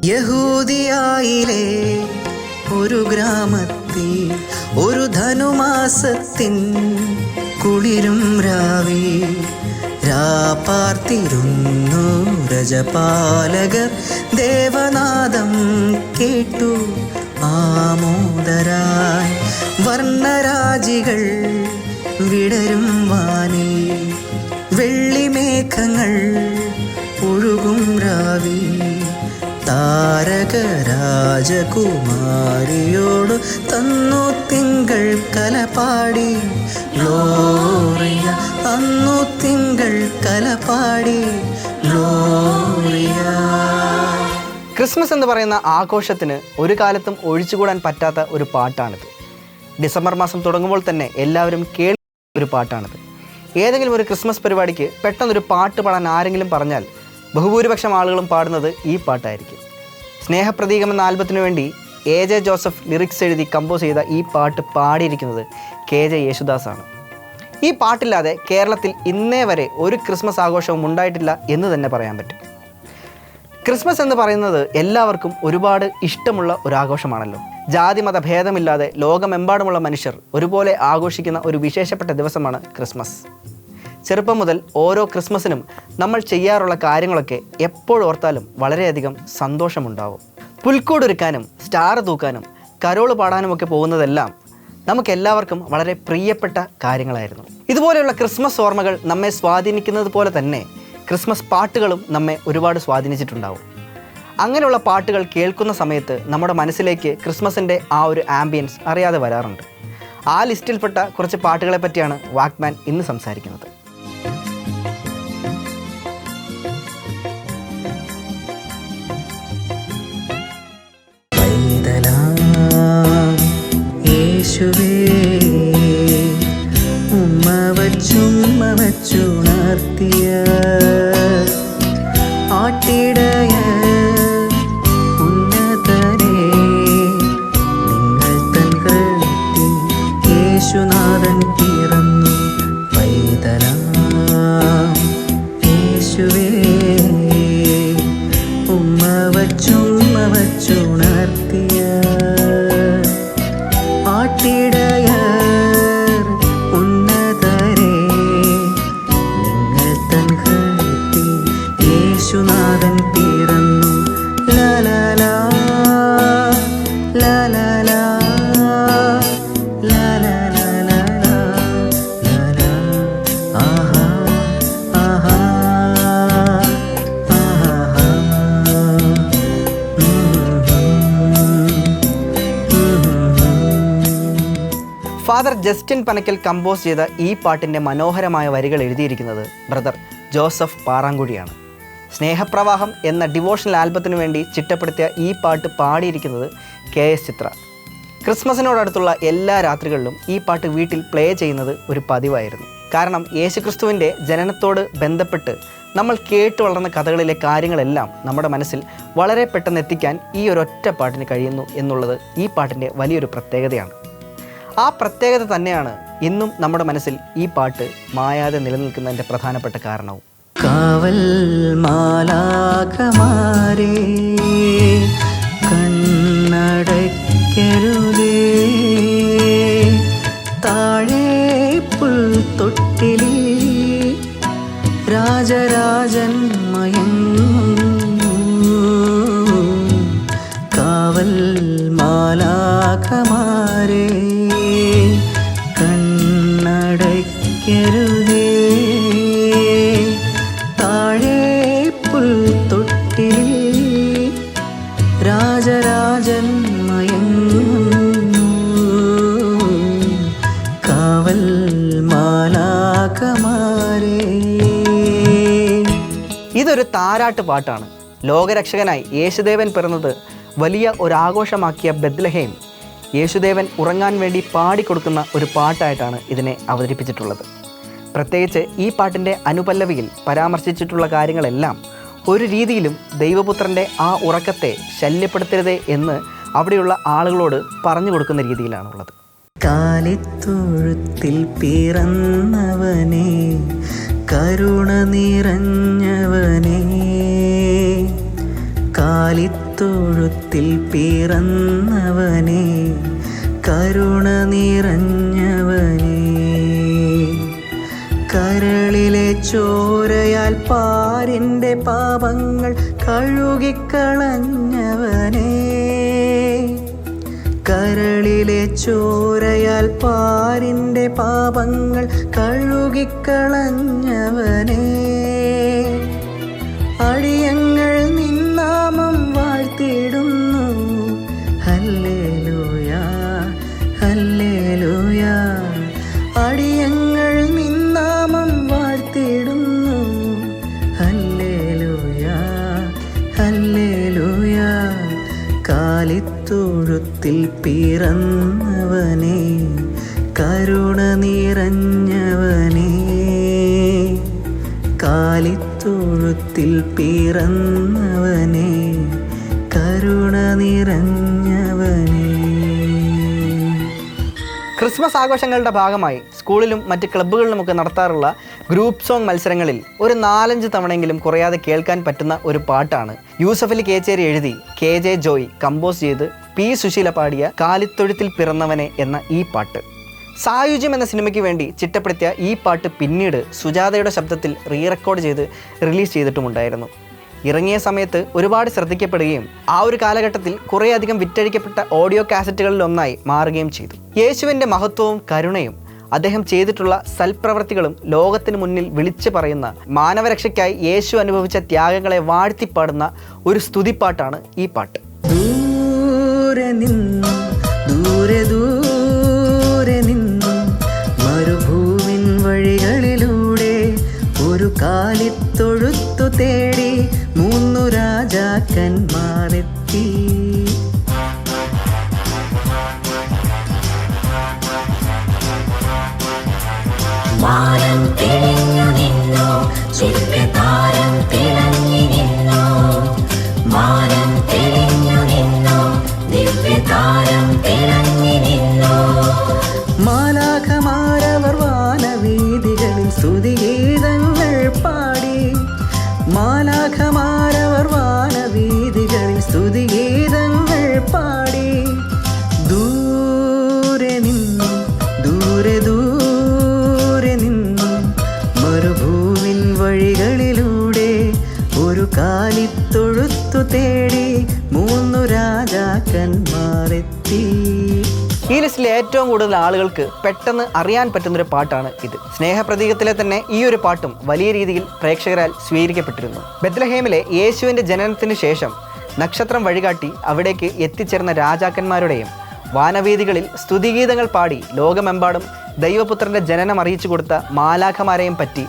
യഹൂദിയായിലെ ഒരു ഗ്രാമത്തിൽ ഒരു ധനുമാസത്തിൻ കുളിരും രാവിൽ രാപ്പാർത്തിരുന്നു രജപാലകർ ദേവനാദം കേട്ടു ആമോദരായി. വർണ്ണരാജികൾ വിടരും വാനിൽ വെള്ളിമേഘങ്ങൾ ഒഴുകും രാവിൽ താരക രാജകുമാരിയോട് തന്നു തിങ്കൾ കലപാടി ഗ്ലോറിയ. അന്നു തിങ്കൾ കലപാടി ഗ്ലോറിയ. ക്രിസ്മസ് എന്ന് പറയുന്ന ആഘോഷത്തിന് ഒരു കാലത്തും ഒഴിച്ചുകൂടാൻ പറ്റാത്ത ഒരു പാട്ടാണിത്. ഡിസംബർ മാസം തുടങ്ങുമ്പോൾ തന്നെ എല്ലാവരും കേൾക്കുന്ന ഒരു പാട്ടാണിത്. ഏതെങ്കിലും ഒരു ക്രിസ്മസ് പരിപാടിക്ക് പെട്ടെന്നൊരു പാട്ട് പാടാൻ ആരെങ്കിലും പറഞ്ഞാൽ ബഹുഭൂരിപക്ഷം ആളുകളും പാടുന്നത് ഈ പാട്ടായിരിക്കും. സ്നേഹപ്രതീകം എന്ന ആൽബത്തിനു വേണ്ടി AJ ജോസഫ് ലിറിക്സ് എഴുതി കമ്പോസ് ചെയ്ത ഈ പാട്ട് പാടിയിരിക്കുന്നത് KJ യേശുദാസാണ്. ഈ പാട്ടില്ലാതെ കേരളത്തിൽ ഇന്നേ വരെ ഒരു ക്രിസ്മസ് ആഘോഷവും ഉണ്ടായിട്ടില്ല എന്ന് തന്നെ പറയാൻ പറ്റും. ക്രിസ്മസ് എന്ന് പറയുന്നത് എല്ലാവർക്കും ഒരുപാട് ഇഷ്ടമുള്ള ഒരു ആഘോഷമാണല്ലോ. ജാതി മത ഭേദമില്ലാതെ ലോകമെമ്പാടുമുള്ള മനുഷ്യർ ഒരുപോലെ ആഘോഷിക്കുന്ന ഒരു വിശേഷപ്പെട്ട ദിവസമാണ് ക്രിസ്മസ്. ചെറുപ്പം മുതൽ ഓരോ ക്രിസ്മസിനും നമ്മൾ ചെയ്യാറുള്ള കാര്യങ്ങളൊക്കെ എപ്പോഴോർത്താലും വളരെയധികം സന്തോഷമുണ്ടാവും. പുൽക്കൂടൊരുക്കാനും സ്റ്റാർ തൂക്കാനും കരോള് പാടാനുമൊക്കെ പോകുന്നതെല്ലാം നമുക്കെല്ലാവർക്കും വളരെ പ്രിയപ്പെട്ട കാര്യങ്ങളായിരുന്നു. ഇതുപോലെയുള്ള ക്രിസ്മസ് ഓർമ്മകൾ നമ്മെ സ്വാധീനിക്കുന്നത് പോലെ തന്നെ ക്രിസ്മസ് പാട്ടുകളും നമ്മെ ഒരുപാട് സ്വാധീനിച്ചിട്ടുണ്ടാവും. അങ്ങനെയുള്ള പാട്ടുകൾ കേൾക്കുന്ന സമയത്ത് നമ്മുടെ മനസ്സിലേക്ക് ക്രിസ്മസിൻ്റെ ആ ഒരു ആംബിയൻസ് അറിയാതെ വരാറുണ്ട്. ആ ലിസ്റ്റിൽപ്പെട്ട കുറച്ച് പാട്ടുകളെ പറ്റിയാണ് വാക്മാൻ ഇന്ന് സംസാരിക്കുന്നത്. ഉമ്മ വച്ചുണർത്തിയ ആട്ടിടയ ഉന്നതരേ നിങ്ങൾ തൻ കൃത്യം യേശുനാഥൻ പിറന്നു. പൈതലാം യേശുവേ ഉമ്മ വച്ചുണർത്തിയ ആട്ടിടയർ ഉന്നതരേ നിങ്ങൾ തൻ കൃത്യം യേശുനാഥൻ പിറന്നു. ലലലാ ലലലാ ലലലാ ലലാ ആഹാ ആഹാ ആഹാ. ഫാദർ ജസ്റ്റിൻ പനക്കൽ കമ്പോസ് ചെയ്ത ഈ പാട്ടിൻ്റെ മനോഹരമായ വരികൾ എഴുതിയിരിക്കുന്നത് ബ്രദർ ജോസഫ് പാറാങ്കുഴിയാണ്. സ്നേഹപ്രവാഹം എന്ന ഡിവോഷണൽ ആൽബത്തിനു വേണ്ടി ചിട്ടപ്പെടുത്തിയ ഈ പാട്ട് പാടിയിരിക്കുന്നത് KS ചിത്ര. ക്രിസ്മസിനോടടുത്തുള്ള എല്ലാ രാത്രികളിലും ഈ പാട്ട് വീട്ടിൽ പ്ലേ ചെയ്യുന്നത് ഒരു പതിവായിരുന്നു. കാരണം യേശുക്രിസ്തുവിൻ്റെ ജനനത്തോട് ബന്ധപ്പെട്ട് നമ്മൾ കേട്ടു വളർന്ന കഥകളിലെ കാര്യങ്ങളെല്ലാം നമ്മുടെ മനസ്സിൽ വളരെ പെട്ടെന്ന് എത്തിക്കാൻ ഈ ഒരൊറ്റ പാട്ടിന് കഴിയുന്നു എന്നുള്ളത് ഈ പാട്ടിൻ്റെ വലിയൊരു പ്രത്യേകതയാണ്. ആ പ്രത്യേകത തന്നെയാണ് ഇന്നും നമ്മുടെ മനസ്സിൽ ഈ പാട്ട് മായാതെ നിലനിൽക്കുന്നതിൻ്റെ പ്രധാനപ്പെട്ട കാരണവും. കാവൽ മാലാഖമാരേ കണ്ണടയ്ക്കരുതേ, താഴെ പുൽത്തൊട്ടിലിൽ രാജരാജൻ മയങ്ങുന്നു. കാവൽ മാലാഖമാരേ കണ്ണടയ്ക്കരുതേ, താഴെ പുൽത്തൊട്ടിലിൽ രാജരാജൻ മയങ്ങുന്നു. കാവൽ മാലാഖമാരേ. ഇതൊരു താരാട്ട് പാട്ടാണ്. ലോകരക്ഷകനായി യേശുദേവൻ പിറന്നത് വലിയ ഒരാഘോഷമാക്കിയ ബെത്ലഹേം യേശുദേവൻ ഉറങ്ങാൻ വേണ്ടി പാടിക്കൊടുക്കുന്ന ഒരു പാട്ടായിട്ടാണ് ഇതിനെ അവതരിപ്പിച്ചിട്ടുള്ളത്. പ്രത്യേകിച്ച് ഈ പാട്ടിൻ്റെ അനുപല്ലവിയിൽ പരാമർശിച്ചിട്ടുള്ള കാര്യങ്ങളെല്ലാം ഒരു രീതിയിലും ദൈവപുത്രൻ്റെ ആ ഉറക്കത്തെ ശല്യപ്പെടുത്തരുതേ എന്ന് അവിടെയുള്ള ആളുകളോട് പറഞ്ഞു കൊടുക്കുന്ന രീതിയിലാണുള്ളത്. കാലിത്തൊഴുത്തിൽ പിറന്നവനേ, കരുണ നിറഞ്ഞവനേ, കാലിത്തൊഴുത്തിൽ പിറന്നവനെ, കരുണ നിറഞ്ഞവനെ, കരളിലെ ചോരയാൽ പാരിൻ്റെ പാപങ്ങൾ കഴുകിക്കളഞ്ഞവനെ, കരളിലെ ചോരയാൽ പാരിൻ്റെ പാപങ്ങൾ കഴുകിക്കളഞ്ഞവനെ, അടിയങ്ങൾ നിന്നാമം വാഴ്ത്തിടുന്നു. ഹല്ലേലൂയ ഹല്ലേലൂയ, അടിയങ്ങൾ നിന്നാമം വാഴ്ത്തിടുന്നു. ഹല്ലേലൂയ ഹല്ലേലൂയ, കാലിത്തൊഴുത്തിൽ പിറന്നവനെ, കരുണ നിറഞ്ഞവനെ, കാലിത്തൊഴുത്തിൽ പിറന്നവനെ, കരുണ നിറഞ്ഞവനെ. ക്രിസ്മസ് ആഘോഷങ്ങളുടെ ഭാഗമായി സ്കൂളിലും മറ്റ് ക്ലബ്ബുകളിലുമൊക്കെ നടത്താറുള്ള ഗ്രൂപ്പ് സോങ് മത്സരങ്ങളിൽ ഒരു 4-5 തവണയെങ്കിലും കുറയാതെ കേൾക്കാൻ പറ്റുന്ന ഒരു പാട്ടാണ് യൂസഫലി കേച്ചേരി എഴുതി KJ ജോയ് കമ്പോസ് ചെയ്ത് P സുശീല പാടിയ കാലിത്തൊഴുത്തിൽ പിറന്നവനെ എന്ന ഈ പാട്ട്. സായുജ്യം എന്ന സിനിമയ്ക്ക് വേണ്ടി ചിട്ടപ്പെടുത്തിയ ഈ പാട്ട് പിന്നീട് സുജാതയുടെ ശബ്ദത്തിൽ റീറെക്കോർഡ് ചെയ്ത് റിലീസ് ചെയ്തിട്ടുമുണ്ടായിരുന്നു. ഇറങ്ങിയ സമയത്ത് ഒരുപാട് ശ്രദ്ധിക്കപ്പെടുകയും ആ ഒരു കാലഘട്ടത്തിൽ കുറേയധികം വിറ്റഴിക്കപ്പെട്ട ഓഡിയോ കാസറ്റുകളിലൊന്നായി മാറുകയും ചെയ്തു. യേശുവിൻ്റെ മഹത്വവും കരുണയും അദ്ദേഹം ചെയ്തിട്ടുള്ള സൽപ്രവർത്തികളും ലോകത്തിന് മുന്നിൽ വിളിച്ചു പറയുന്ന, മാനവരക്ഷയ്ക്കായി യേശു അനുഭവിച്ച ത്യാഗങ്ങളെ വാഴ്ത്തിപ്പാടുന്ന ഒരു സ്തുതിപ്പാട്ടാണ് ഈ പാട്ട്. ദൂരെ നിന്നും ദൂരെ ദൂരെ നിന്നും മരുഭൂവിൻ വഴികളിലൂടെ ഒരു കാലിത്തൊഴുത്തു തേടി 3 രാജാക്കന്മാരെത്തി. വാനം തെളിഞ്ഞു നിന്നു, സ്വർഗ്ഗതാരം തിളങ്ങി നിന്നു. വാനം തെളിഞ്ഞു നിന്നു, ദിവ്യതാരം തിളങ്ങി നിന്നു. മാലാഖമാരവർ വാനവീഥികളിൽ സ്തുതിഗീതങ്ങൾ പാടി, മാലാഖമാരവർ വാനവീഥികളിൽ സ്തുതിഗീതങ്ങൾ പാടി. ദൂരെ നിന്നും ദൂരെ ദൂരെ നിന്നും മരുഭൂവിൻ വഴികളിലൂടെ ഒരു കാലിത്തൊഴുത്തു തേടി 3 രാജാക്കന്മാരെത്തി. ഈ ലിസ്റ്റിലെ ഏറ്റവും കൂടുതൽ ആളുകൾക്ക് പെട്ടെന്ന് അറിയാൻ പറ്റുന്നൊരു പാട്ടാണ് ഇത്. സ്നേഹപ്രതീകത്തിലെ തന്നെ ഈ ഒരു പാട്ടും വലിയ രീതിയിൽ പ്രേക്ഷകരാൽ സ്വീകരിക്കപ്പെട്ടിരുന്നു. ബെത്ലഹേമിലെ യേശുവിൻ്റെ ജനനത്തിന് ശേഷം നക്ഷത്രം വഴികാട്ടി അവിടേക്ക് എത്തിച്ചേർന്ന രാജാക്കന്മാരുടെയും വാനവേദികളിൽ സ്തുതിഗീതങ്ങൾ പാടി ലോകമെമ്പാടും ദൈവപുത്രൻ്റെ ജനനം അറിയിച്ചു കൊടുത്ത മാലാഖമാരെയും പറ്റി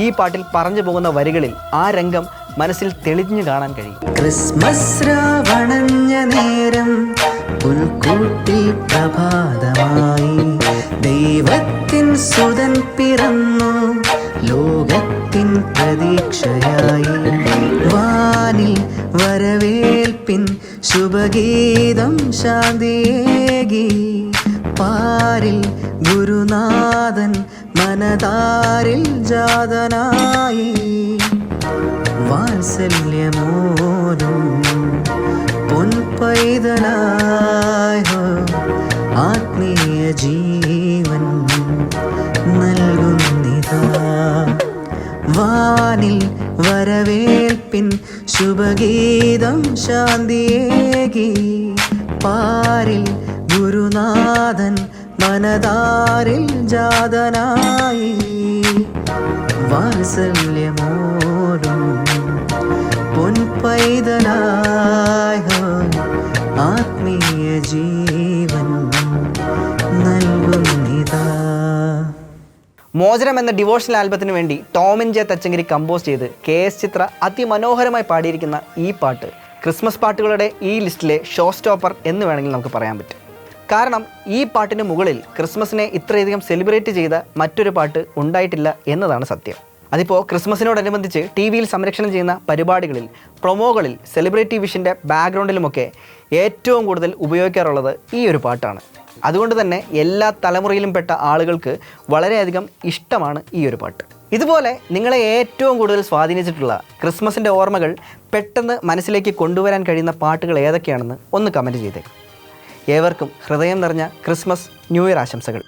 ഈ പാട്ടിൽ പറഞ്ഞു പോകുന്ന വരികളിൽ ആ രംഗം മനസ്സിൽ തെളിഞ്ഞു കാണാൻ കഴിയും. ക്രിസ്മസ് രാവണഞ്ഞ നേരം പുൽക്കൂട്ടിൽ പ്രഭാതമായി, ദൈവത്തിൻ സുതൻ പിറന്നു ലോകത്തിൻ പ്രതീക്ഷയായി. വാനിൽ വരവേൽപ്പിൻ ശുഭഗീതം ശാന്തിയേകി, പാരിൽ ഗുരുനാഥൻ മനതാരിൽ ജാതനായി. വാത്സല്യമോരും പൊൻപൈതലായോ ആത്മീയ ജീവൻ നൽകുന്നിതാ. വാനിൽ വരവേൽപ്പിൻ ശുഭഗീതം ശാന്തിയേകി, പാരിൽ ഗുരുനാഥൻ മനതാരിൽ ജാതനായി. വാത്സല്യമോരും പൊൻപൈതലായോ ആത്മീയ ജീവൻ നൽകുന്നിതാ. മോചനം എന്ന ഡിവോഷണൽ ആൽബത്തിന് വേണ്ടി ടോമിൻ ജെ തച്ചങ്കരി കമ്പോസ് ചെയ്ത് KS ചിത്ര അതിമനോഹരമായി പാടിയിരിക്കുന്ന ഈ പാട്ട് ക്രിസ്മസ് പാട്ടുകളുടെ ഈ ലിസ്റ്റിലെ ഷോ സ്റ്റോപ്പർ എന്ന് വേണമെങ്കിൽ നമുക്ക് പറയാൻ പറ്റും. കാരണം ഈ പാട്ടിന് മുകളിൽ ക്രിസ്മസിനെ ഇത്രയധികം സെലിബ്രേറ്റ് ചെയ്ത മറ്റൊരു പാട്ട് ഉണ്ടായിട്ടില്ല എന്നതാണ് സത്യം. അതിപ്പോൾ ക്രിസ്മസിനോടനുബന്ധിച്ച് TV-യിൽ സംരക്ഷണം ചെയ്യുന്ന പരിപാടികളിൽ, പ്രൊമോകളിൽ, സെലിബ്രിറ്റി വിഷൻ്റെ ബാക്ക്ഗ്രൗണ്ടിലുമൊക്കെ ഏറ്റവും കൂടുതൽ ഉപയോഗിക്കാറുള്ളത് ഈ ഒരു പാട്ടാണ്. അതുകൊണ്ട് തന്നെ എല്ലാ തലമുറയിലും പെട്ട ആളുകൾക്ക് വളരെയധികം ഇഷ്ടമാണ് ഈ ഒരു പാട്ട്. ഇതുപോലെ നിങ്ങളെ ഏറ്റവും കൂടുതൽ സ്വാധീനിച്ചിട്ടുള്ള ക്രിസ്മസിൻ്റെ ഓർമ്മകൾ പെട്ടെന്ന് മനസ്സിലേക്ക് കൊണ്ടുവരാൻ കഴിയുന്ന പാട്ടുകൾ ഏതൊക്കെയാണെന്ന് ഒന്ന് കമൻറ്റ് ചെയ്തേക്കും. ഏവർക്കും ഹൃദയം നിറഞ്ഞ ക്രിസ്മസ് ന്യൂ ഇയർ ആശംസകൾ.